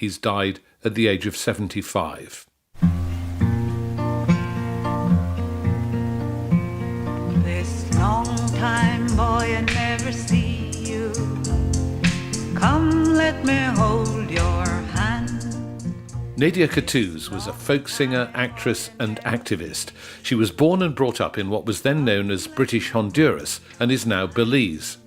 He's died at the age of 75. This long time, boy, I never see you. Come, let me hold your hand. Nadia Cattouse was a folk singer, actress and activist. She was born and brought up in what was then known as British Honduras and is now Belize.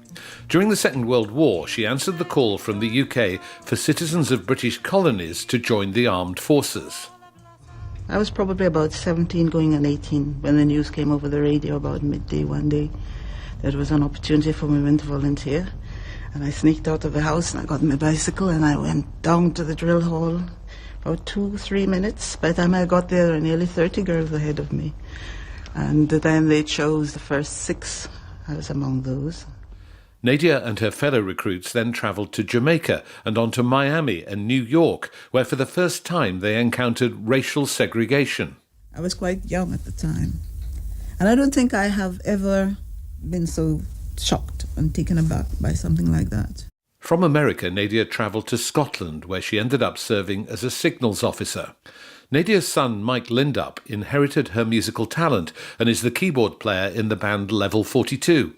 During the Second World War, she answered the call from the UK for citizens of British colonies to join the armed forces. I was probably about 17 going on 18 when the news came over the radio about midday one day. There was an opportunity for women to volunteer. And I sneaked out of the house and I got my bicycle and I went down to the drill hall. About 2-3 minutes. By the time I got there, there were nearly 30 girls ahead of me. And then they chose the first 6. I was among those. Nadia and her fellow recruits then travelled to Jamaica and on to Miami and New York, where for the first time they encountered racial segregation. I was quite young at the time. And I don't think I have ever been so shocked and taken aback by something like that. From America, Nadia travelled to Scotland, where she ended up serving as a signals officer. Nadia's son, Mike Lindup, inherited her musical talent and is the keyboard player in the band Level 42.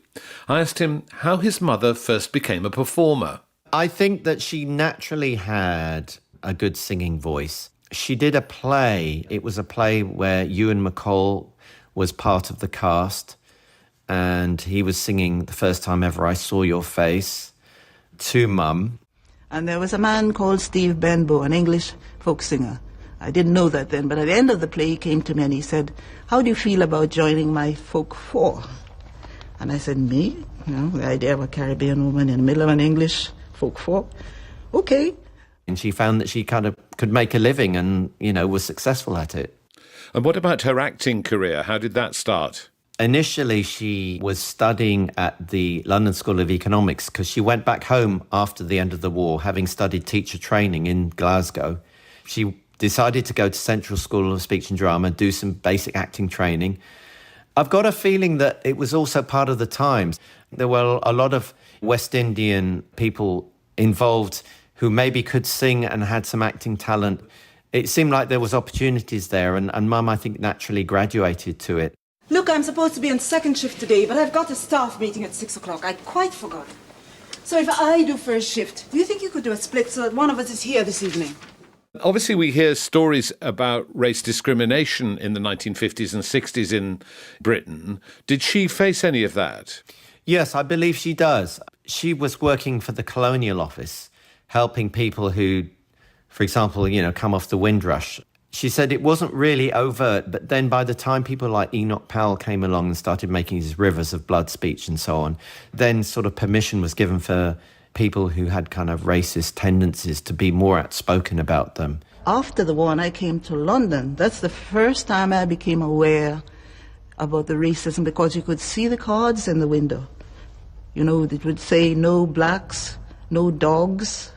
I asked him how his mother first became a performer. I think that she naturally had a good singing voice. She did a play. It was a play where Ewan McCall was part of the cast, and he was singing The First Time Ever I Saw Your Face to Mum. And there was a man called Steve Benbow, an English folk singer. I didn't know that then, but at the end of the play he came to me and he said, "How do you feel about joining my folk four?" And I said, "Me? You know, the idea of a Caribbean woman in the middle of an English folk four? Okay." And she found that she kind of could make a living and, was successful at it. And what about her acting career? How did that start? Initially, she was studying at the London School of Economics because she went back home after the end of the war, having studied teacher training in Glasgow. She decided to go to Central School of Speech and Drama, do some basic acting training. I've got a feeling that it was also part of the times. There were a lot of West Indian people involved who maybe could sing and had some acting talent. It seemed like there was opportunities there, and Mum, I think, naturally graduated to it. Look, I'm supposed to be on second shift today, but I've got a staff meeting at 6 o'clock. I quite forgot. So if I do first shift, do you think you could do a split so that one of us is here this evening? Obviously, we hear stories about race discrimination in the 1950s and 60s in Britain. Did she face any of that? Yes, I believe she does. She was working for the Colonial Office, helping people who, for example, come off the Windrush. She said it wasn't really overt, but then by the time people like Enoch Powell came along and started making these rivers of blood speech and so on, then sort of permission was given for people who had kind of racist tendencies to be more outspoken about them. After the war, and I came to London, that's the first time I became aware about the racism, because you could see the cards in the window. It would say no blacks, no dogs,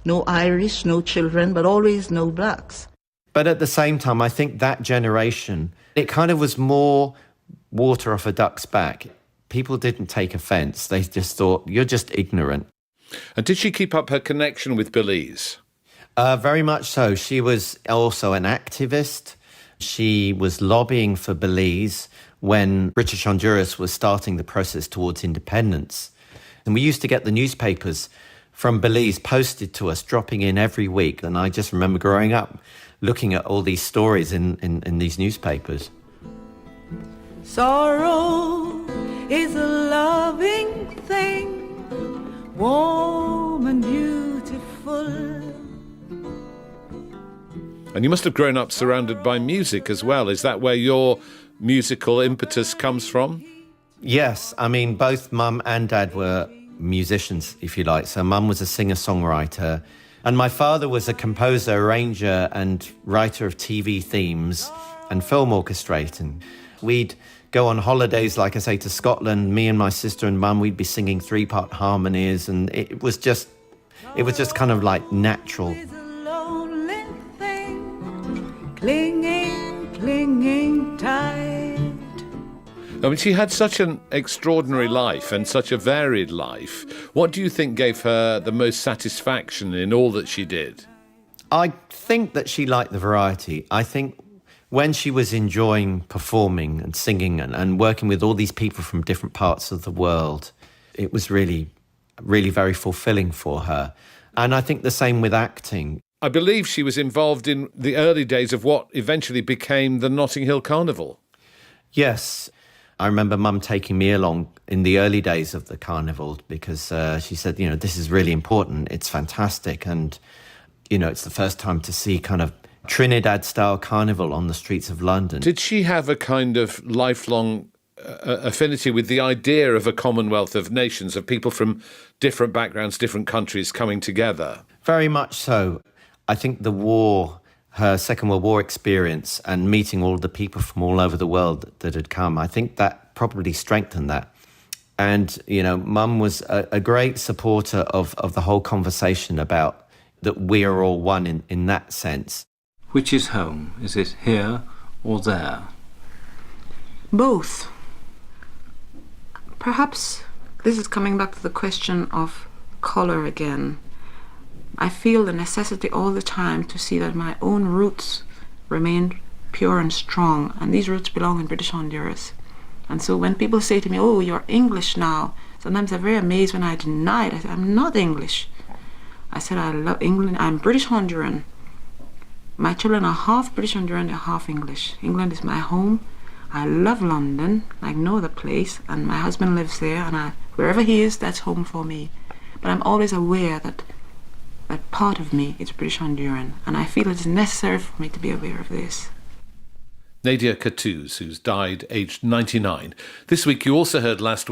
no Irish, no children, but always no blacks. But at the same time, I think that generation, it kind of was more water off a duck's back. People didn't take offence. They just thought, you're just ignorant. And did she keep up her connection with Belize? Very much so. She was also an activist. She was lobbying for Belize when British Honduras was starting the process towards independence. And we used to get the newspapers from Belize posted to us, dropping in every week. And I just remember growing up looking at all these stories in these newspapers. Sorrow is a loving thing, warm and beautiful. And you must have grown up surrounded by music as well. Is that where your musical impetus comes from? Yes, I mean, both Mum and Dad were musicians, if you like. So Mum was a singer-songwriter, and my father was a composer, arranger, and writer of TV themes and film orchestrating. We'd go on holidays, like I say, to Scotland. Me and my sister and Mum, we'd be singing 3-part harmonies, and it was just kind of like natural. Clinging tight. I mean, she had such an extraordinary life and such a varied life. What do you think gave her the most satisfaction in all that she did? I think that she liked the variety. I think when she was enjoying performing and singing and working with all these people from different parts of the world, it was really, really very fulfilling for her. And I think the same with acting. I believe she was involved in the early days of what eventually became the Notting Hill Carnival. Yes. I remember Mum taking me along in the early days of the carnival because she said, you know, this is really important. It's fantastic. And, you know, it's the first time to see kind of Trinidad-style carnival on the streets of London. Did she have a kind of lifelong affinity with the idea of a Commonwealth of nations, of people from different backgrounds, different countries coming together? Very much so. I think the war, her Second World War experience and meeting all the people from all over the world that had come, I think that probably strengthened that. And, you know, Mum was a great supporter of the whole conversation about that we are all one in that sense. Which is home? Is it here or there? Both. Perhaps this is coming back to the question of colour again. I feel the necessity all the time to see that my own roots remain pure and strong, and these roots belong in British Honduras. And so when people say to me, oh, you're English now, sometimes they're very amazed when I deny it. I say, I'm not English. I said, I love England. I'm British Honduran. My children are half British Honduran, they're half English. England is my home. I love London like no other place, and my husband lives there, and wherever he is, that's home for me. But I'm always aware that part of me is British Honduran, and I feel it's necessary for me to be aware of this. Nadia Cattouse, who's died aged 99. This week you also heard last week